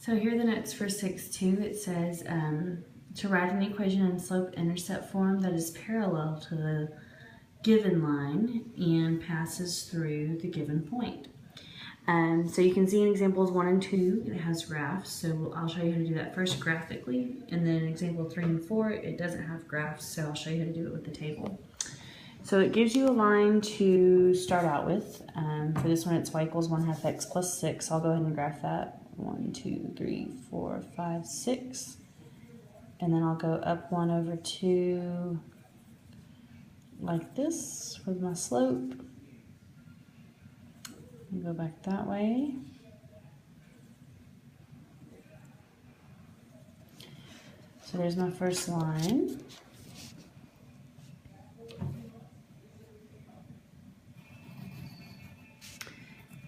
So here the notes for 6.2, it says to write an equation in slope-intercept form that is parallel to the given line and passes through the given point. So you can see in examples 1 and 2, it has graphs, so I'll show you how to do that first graphically, and then example 3 and 4, it doesn't have graphs, so I'll show you how to do it with the table. So it gives you a line to start out with. For this one, it's y equals 1/2 x plus 6. I'll go ahead and graph that. 1, 2, 3, 4, 5, 6. And then I'll go up 1/2 like this with my slope. And go back that way. So there's my first line.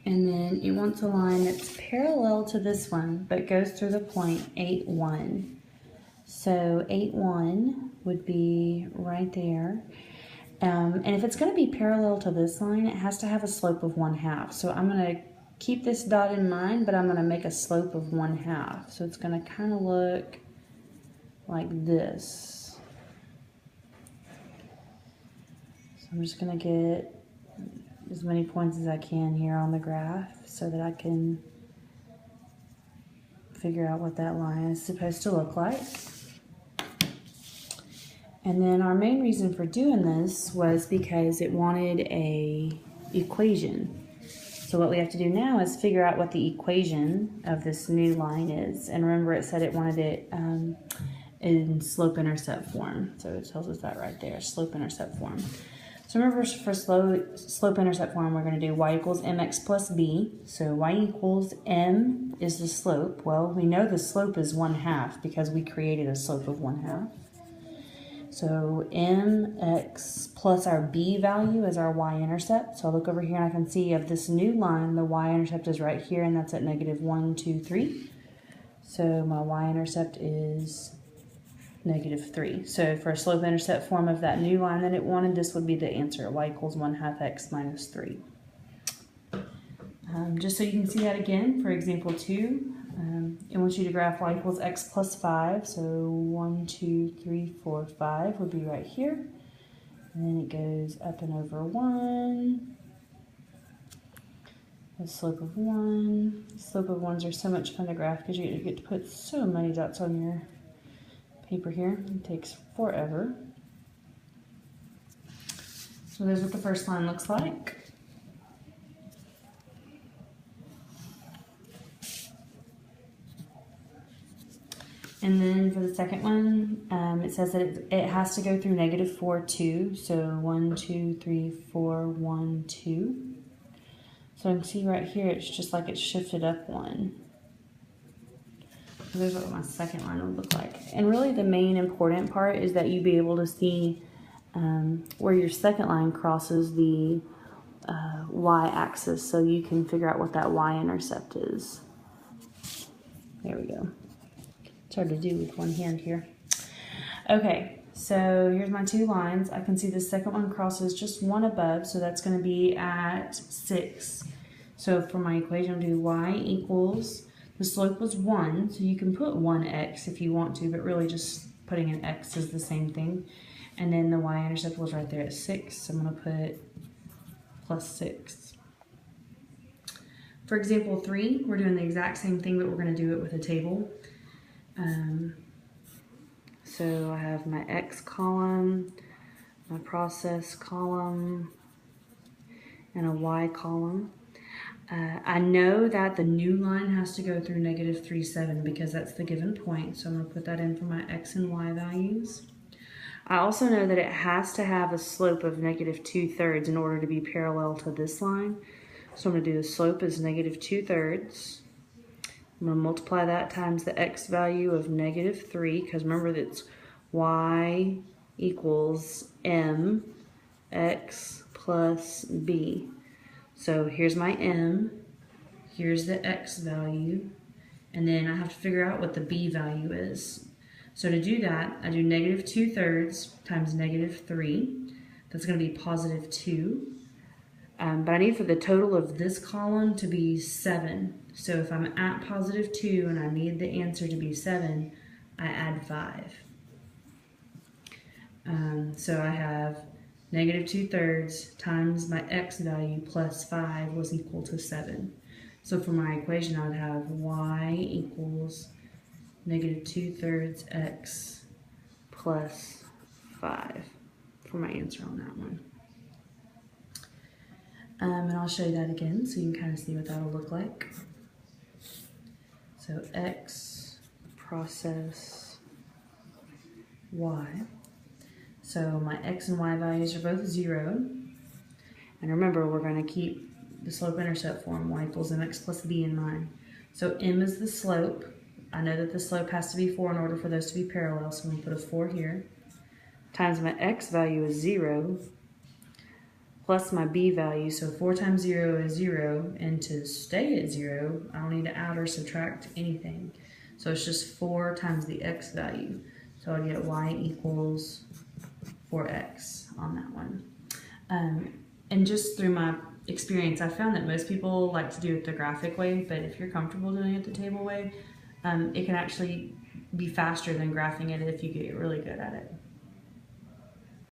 And then it wants a line that's parallel to this one, but goes through the point 8, 1. So 8, 1 would be right there. And if it's going to be parallel to this line, it has to have a slope of 1/2. So I'm going to keep this dot in mind, but I'm going to make a slope of 1/2. So it's going to kind of look like this. So I'm just going to get as many points as I can here on the graph so that I can figure out what that line is supposed to look like. And then our main reason for doing this was because it wanted a equation. So what we have to do now is figure out what the equation of this new line is. And remember, it said it wanted it in slope-intercept form. So it tells us that right there, slope-intercept form. So remember, for slope-intercept form, we're going to do y equals mx plus b. So y equals m is the slope. Well, we know the slope is 1/2 because we created a slope of 1/2. So mx plus our b value is our y-intercept. So I'll look over here and I can see of this new line, the y-intercept is right here, and that's at -1, 2, 3. So my y-intercept is -3. So for a slope-intercept form of that new line that it wanted, this would be the answer. Y equals 1/2 x minus 3. Just so you can see that again, for example 2, it wants you to graph y equals x plus 5. So 1, 2, 3, 4, 5 would be right here. And then it goes up and over 1. The slope of 1. The slope of 1s are so much fun to graph because you get to put so many dots on your paper here. It takes forever. So there's what the first line looks like. And then for the second one, it says that it has to go through -4, 2. So 1, 2, 3, 4, 1, 2. So I can see right here, it's just like it's shifted up 1. So there's what my second line would look like. And really the main important part is that you be able to see where your second line crosses the y-axis, so you can figure out what that y-intercept is. There we go. It's hard to do with one hand here. Okay, so here's my two lines. I can see the second one crosses just one above, so that's going to be at 6. So for my equation, I'll do y equals, the slope was 1, so you can put 1x if you want to, but really just putting an x is the same thing. And then the y-intercept was right there at 6, so I'm going to put plus 6. For example 3, we're doing the exact same thing, but we're going to do it with a table. So I have my x column, my process column, and a y column. I know that the new line has to go through -3, 7 because that's the given point, so I'm going to put that in for my x and y values. I also know that it has to have a slope of -2/3 in order to be parallel to this line. So I'm going to do the slope is -2/3. I'm going to multiply that times the x value of -3, because remember that's y equals m x plus b. So here's my m, here's the x value, and then I have to figure out what the b value is. So to do that, I do -2/3 times -3. That's going to be +2. But I need for the total of this column to be 7. So if I'm at positive 2 and I need the answer to be 7, I add 5. So I have negative 2/3 times my x value plus 5 was equal to 7. So for my equation, I would have y equals negative 2/3 x plus 5 for my answer on that one. And I'll show you that again so you can kind of see what that will look like. So x process y. So my x and y values are both 0. And remember, we're going to keep the slope-intercept form, y equals mx plus b in mind. So m is the slope. I know that the slope has to be 4 in order for those to be parallel, so I'm going to put a 4 here. Times my x value is 0, plus my b value. So 4 times 0 is 0, and to stay at 0, I don't need to add or subtract anything. So it's just 4 times the x value. So I get y equals 4x on that one. And just through my experience, I found that most people like to do it the graphic way, but if you're comfortable doing it the table way, it can actually be faster than graphing it if you get really good at it.